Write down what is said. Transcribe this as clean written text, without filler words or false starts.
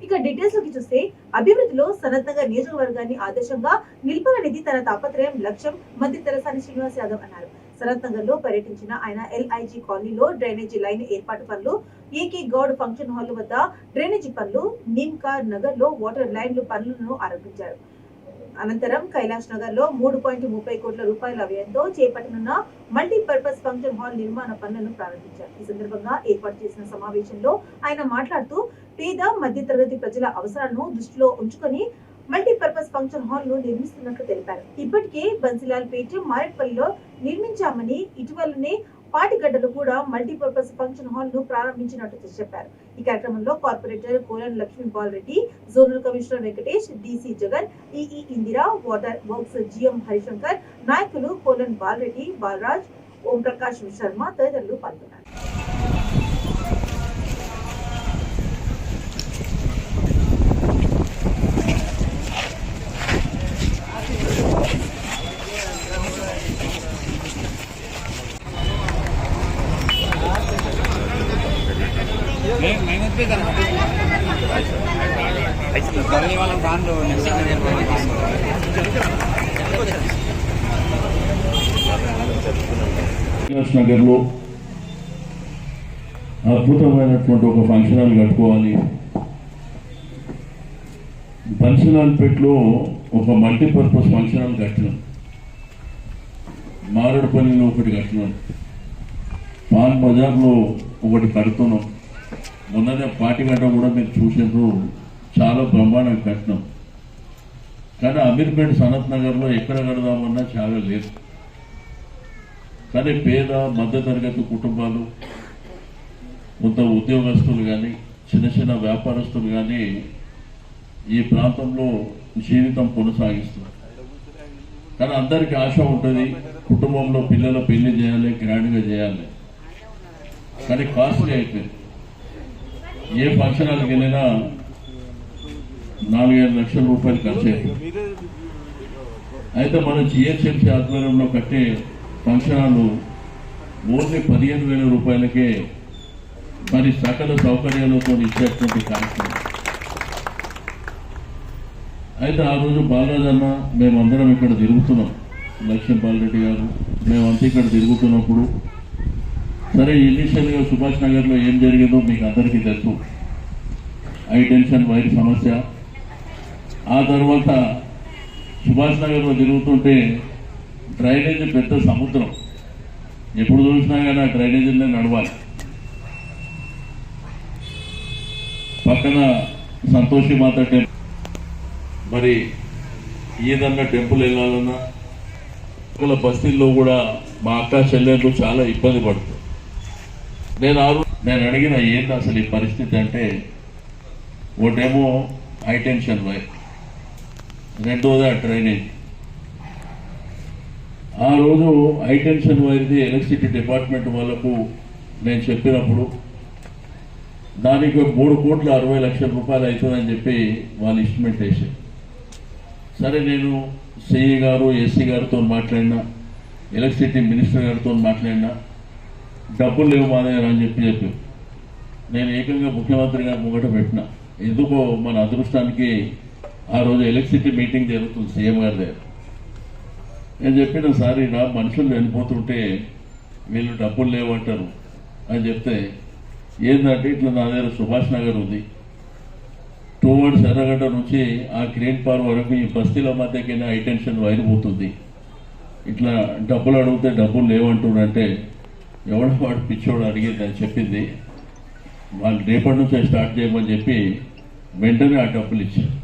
ఇక డీటెయిల్స్ లోకి చూస్తే అభివృద్ధిలో సనత్ నగర్ నియోజకవర్గాన్ని ఆదర్శంగా నిలపాలనేది తన తాపత్రయం లక్ష్యం మంత్రి తలసాని శ్రీనివాస్ యాదవ్ అన్నారు. సనత్ నగర్ లో పర్యటించిన ఆయన LIG కాలనీలో డ్రైనేజీ లైన్ ఏర్పాటు పనులు, ఏకే గౌడ్ ఫంక్షన్ హాల్ వద్ద డ్రైనేజీ పనులు, నిమ్కార్ నగర్ లో వాటర్ లైన్లు పనులను ఆరంభించారు. అనంతరం కైలాష్ నగర్ లో 3.30 కోట్ల రూపాయల వ్యయంతో చేపట్టనున్న మల్టీపర్పస్ ఫంక్షన్ హాల్ నిర్మాణ పనులను ప్రారంభించారు. ఈ సందర్భంగా ఏర్పాటు చేసిన సమావేశంలో ఆయన మాట్లాడుతూ పేద మధ్యతరగతి ప్రజల అవసరాలను దృష్టిలో ఉంచుకొని మల్టీపర్పస్ ఫంక్షన్ హాల్ ను నిర్మిస్తున్నట్లు తెలిపారు. ఇప్పటికే బన్సిలాల్ పేట, మారేట్పల్లిలో నిర్మించామని, ఇటీవలనే పాటిగడ్డలో కూడా మల్టీపర్పస్ ఫంక్షన్ హాల్ ను ప్రారంభించినట్టు చెప్పారు. ఈ కార్యక్రమంలో corporator Kolan Lakshmipal Reddy, zonal commissioner Venkatesh, DC Jagan, EE Indira, water works GM Harishankar, నాయకులు కోలన్ బాలరెడ్డి, బాలరాజ్, ఓం ప్రకాష్ శర్మ తదితరులు పాల్గొన్నారు. నగర్ లో అద్భుతమైనటువంటి ఒక ఫంక్షన్ హాల్ కట్టుకోవాలి. బన్సిలాల్ పేటలో ఒక మల్టీపర్పస్ ఫంక్షన్ హాల్ కట్టినాం, మారేడుపల్లిలో ఒకటి కట్టినాం, పాన్ బజార్లో ఒకటి కడుతున్నాం. మొన్ననే పాటిగడ్డ కూడా మీరు చూసినారు, చాలా బ్రహ్మాండంగా కట్టినాం. కానీ అమీర్పేట సనత్ నగర్లో ఎక్కడ కడదామన్నా చాలా లేదు. కానీ పేద మధ్యతరగతి కుటుంబాలు, కొంత ఉద్యోగస్తులు కానీ, చిన్న చిన్న వ్యాపారస్తులు కానీ ఈ ప్రాంతంలో జీవితం కొనసాగిస్తున్నారు. కానీ అందరికీ ఆశ ఉంటుంది, కుటుంబంలో పిల్లల పెళ్లి చేయాలి, గ్రాండ్గా చేయాలి. కానీ కాస్ట్లీ అయిపోయింది. ఏ ఫంక్షన్ హాల్కి వెళ్ళినా 4-5 లక్షల రూపాయలు ఖర్చు అవుతుంది. అయితే మన GHMC ఆధ్వర్యంలో కట్టే ఫంక్షన్ హాల్ ఓన్లీ 15,000 రూపాయలకే మరి సకల సౌకర్యాలతో ఇచ్చేటువంటి కార్యక్రమం. అయితే ఆ రోజు బాలరాజ్ అన్న మేమందరం ఇక్కడ తిరుగుతున్నాం, లక్ష్మీపాల్ రెడ్డి గారు మేమంతా ఇక్కడ తిరుగుతున్నప్పుడు సరే ఇనిషియల్గా సుభాష్ నగర్లో ఏం జరిగిందో మీకు అందరికీ తెలుసు. హైటెన్షన్ వైర్ సమస్య. ఆ తర్వాత సుభాష్ నగర్లో తిరుగుతుంటే డ్రైనేజీ పెద్ద సముద్రం, ఎప్పుడు చూసినా కానీ ఆ డ్రైనేజీలనే నడవాలి. పక్కన సంతోషి మాత టెంపుల్, మరి ఏదన్నా టెంపుల్ వెళ్ళాలన్నా బస్తీల్లో కూడా మా అక్క చెల్లెళ్ళు చాలా ఇబ్బంది పడుతుంది. నేను అడిగిన ఏంటి అసలు ఈ పరిస్థితి అంటే, ఒకటేమో హైటెన్షన్ వైర్, రెండోది ఆ డ్రైనేజ్. ఆ రోజు హైటెన్షన్ వైర్ది ఎలక్ట్రిసిటీ డిపార్ట్మెంట్ వాళ్ళకు నేను చెప్పినప్పుడు దానికి 3,60,00,000 రూపాయలు అవుతుందని చెప్పి వాళ్ళు ఎస్టిమేట్ వేసారు. సరే నేను CE గారు, SC గారితో మాట్లాడినా, ఎలక్ట్రిసిటీ మినిస్టర్ గారితో మాట్లాడినా, డబ్బులు లేవు మా దగ్గర అని చెప్పి నేను ఏకంగా ముఖ్యమంత్రి గారు ముంగట పెట్టిన. ఎందుకో మన అదృష్టానికి ఆ రోజు ఎలక్ట్రిసిటీ మీటింగ్ జరుగుతుంది CM గారి దగ్గర. నేను చెప్పిన సార్ ఇలా మనుషులు వెళ్ళిపోతుంటే వీళ్ళు డబ్బులు లేవంటారు అని చెప్తే, ఏంటంటే ఇట్లా నా దగ్గర సుభాష్ నగర్ ఉంది, టువర్డ్స్ ఎర్రగడ్డ నుంచి ఆ గ్రీన్ పార్ వరకు ఈ బస్తీల మధ్యకైనా హైటెన్షన్ వైర్ పోతుంది, ఇట్లా డబ్బులు అడిగితే డబ్బులు లేవంటుండంటే ఎవడో వాడు పిచ్చోడు అడిగింది అని చెప్పింది. వాళ్ళు రేపటి నుంచే స్టార్ట్ చేయమని చెప్పి వెంటనే ఆ డబ్బులు ఇచ్చారు.